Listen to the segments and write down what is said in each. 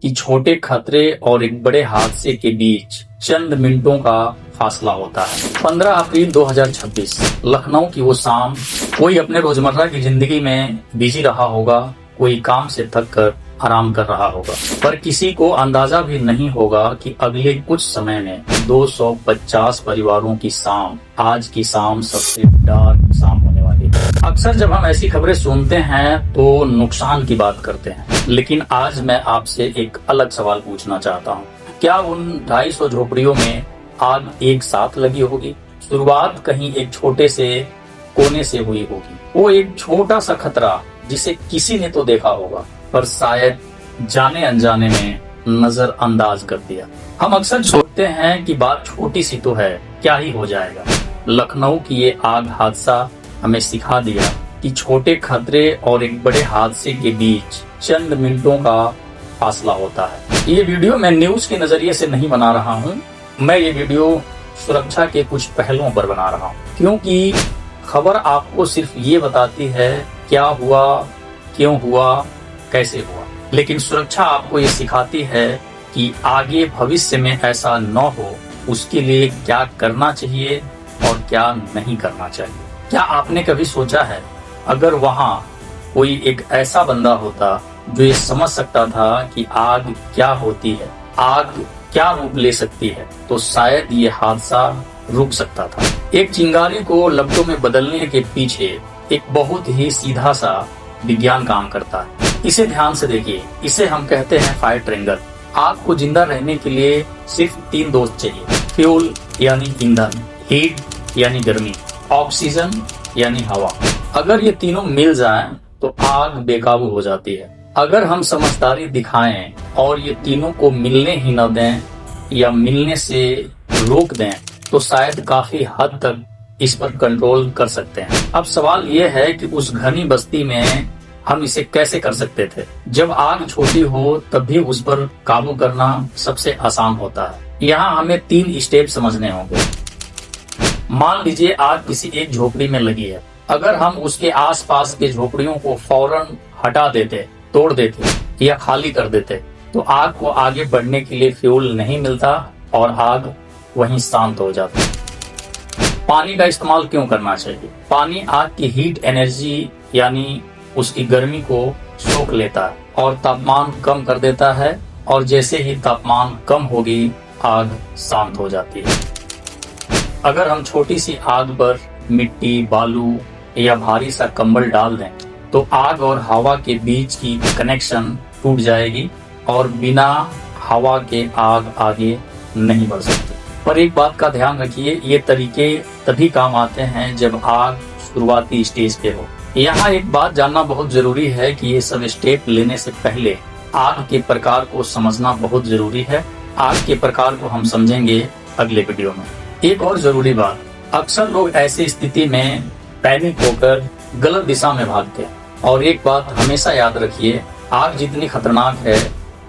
कि छोटे खतरे और एक बड़े हादसे के बीच चंद मिनटों का फासला होता है। 15 अप्रैल 2026 लखनऊ की वो शाम। कोई अपने रोजमर्रा की जिंदगी में बिजी रहा होगा, कोई काम से थक कर आराम कर रहा होगा, पर किसी को अंदाजा भी नहीं होगा कि अगले कुछ समय में 250 परिवारों की शाम, आज की शाम सबसे डार्क शाम होने वाली है। अक्सर जब हम ऐसी खबरें सुनते हैं तो नुकसान की बात करते हैं, लेकिन आज मैं आपसे एक अलग सवाल पूछना चाहता हूँ। क्या उन 250 झोपड़ियों में आग एक साथ लगी होगी? शुरुआत कहीं एक छोटे से कोने से हुई होगी। वो एक छोटा सा खतरा जिसे किसी ने तो देखा होगा, पर शायद जाने अनजाने में नजरअंदाज कर दिया। हम अक्सर सोचते हैं कि बात छोटी सी तो है, क्या ही हो जाएगा। लखनऊ की ये आग हादसा हमें सिखा दिया कि छोटे खतरे और एक बड़े हादसे के बीच चंद मिनटों का फासला होता है। ये वीडियो मैं न्यूज के नजरिए से नहीं बना रहा हूँ, मैं ये वीडियो सुरक्षा के कुछ पहलुओं पर बना रहा हूँ, क्योंकि खबर आपको सिर्फ ये बताती है क्या हुआ, क्यों हुआ, कैसे हुआ, लेकिन सुरक्षा आपको ये सिखाती है कि आगे भविष्य में ऐसा न हो, उसके लिए क्या करना चाहिए और क्या नहीं करना चाहिए। क्या आपने कभी सोचा है, अगर वहां कोई एक ऐसा बंदा होता जो ये समझ सकता था कि आग क्या होती है, आग क्या रूप ले सकती है, तो शायद ये हादसा रुक सकता था। एक चिंगारी को लपटों में बदलने के पीछे एक बहुत ही सीधा सा विज्ञान काम करता है। इसे ध्यान से देखिए, इसे हम कहते हैं फायर ट्रायंगल। आग को जिंदा रहने के लिए सिर्फ 3 दोस्त चाहिए, फ्यूल यानी ईंधन, हीट यानी गर्मी, ऑक्सीजन यानी हवा। अगर ये तीनों मिल जाएं तो आग बेकाबू हो जाती है। अगर हम समझदारी दिखाएं और ये तीनों को मिलने ही न दें या मिलने से रोक दें तो शायद काफी हद तक इस पर कंट्रोल कर सकते हैं। अब सवाल ये है कि उस घनी बस्ती में हम इसे कैसे कर सकते थे। जब आग छोटी हो तब भी उस पर काबू करना सबसे आसान होता है। यहाँ हमें 3 स्टेप समझने होंगे। मान लीजिए आग किसी एक झोपड़ी में लगी है। अगर हम उसके आसपास के झोपड़ियों को फौरन हटा देते, तोड़ देते या खाली कर देते तो आग को आगे बढ़ने के लिए फ्यूल नहीं मिलता और आग वहीं शांत हो जाती। पानी का इस्तेमाल क्यों करना चाहिए? पानी आग की हीट एनर्जी यानी उसकी गर्मी को सोख लेता है और तापमान कम कर देता है, और जैसे ही तापमान कम होगी आग शांत हो जाती है। अगर हम छोटी सी आग पर मिट्टी, बालू या भारी सा कंबल डाल दें तो आग और हवा के बीच की कनेक्शन टूट जाएगी और बिना हवा के आग आगे नहीं बढ़ सकती। पर एक बात का ध्यान रखिए, ये तरीके तभी काम आते हैं जब आग शुरुआती स्टेज पे हो। यहाँ एक बात जानना बहुत जरूरी है कि ये सब स्टेप लेने से पहले आग के प्रकार को समझना बहुत जरूरी है। आग के प्रकार को हम समझेंगे अगले वीडियो में। एक और जरूरी बात, अक्सर लोग ऐसी स्थिति में पैनिक होकर गलत दिशा में भागते हैं, और एक बात हमेशा याद रखिए, आग जितनी खतरनाक है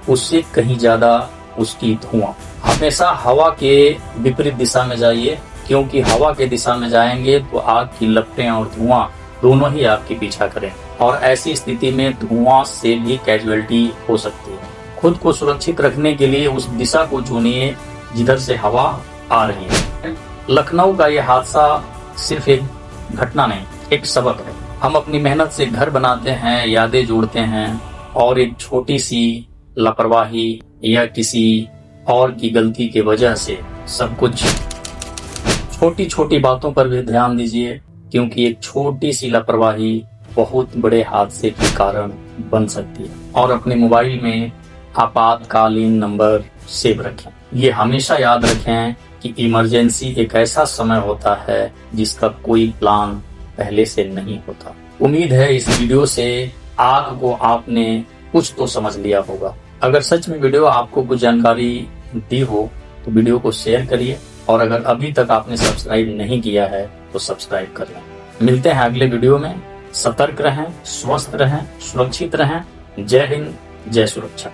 उससे कहीं ज्यादा उसकी धुआं। हमेशा हवा के विपरीत दिशा में जाइए, क्योंकि हवा के दिशा में जाएंगे तो आग की लपटें और धुआं दोनों ही आपके पीछा करें, और ऐसी स्थिति में धुआं से भी कैजुअलिटी हो सकती है। खुद को सुरक्षित रखने के लिए उस दिशा को चुनिए जिधर से हवा आ रही है। लखनऊ का यह हादसा सिर्फ एक घटना नहीं, एक सबक है। हम अपनी मेहनत से घर बनाते हैं, यादें जोड़ते हैं, और एक छोटी सी लापरवाही या किसी और की गलती की वजह से सब कुछ। छोटी छोटी बातों पर भी ध्यान दीजिए, क्योंकि एक छोटी सी लापरवाही बहुत बड़े हादसे के कारण बन सकती है। और अपने मोबाइल में आपातकालीन नंबर सेव रखें। ये हमेशा याद रखें कि इमरजेंसी एक ऐसा समय होता है जिसका कोई प्लान पहले से नहीं होता। उम्मीद है इस वीडियो से आग को आपने कुछ तो समझ लिया होगा। अगर सच में वीडियो आपको कुछ जानकारी दी हो तो वीडियो को शेयर करिए, और अगर अभी तक आपने सब्सक्राइब नहीं किया है तो सब्सक्राइब कर लें। मिलते हैं अगले वीडियो में। सतर्क रहें, स्वस्थ रहें, सुरक्षित रहें। जय हिंद, जय सुरक्षा।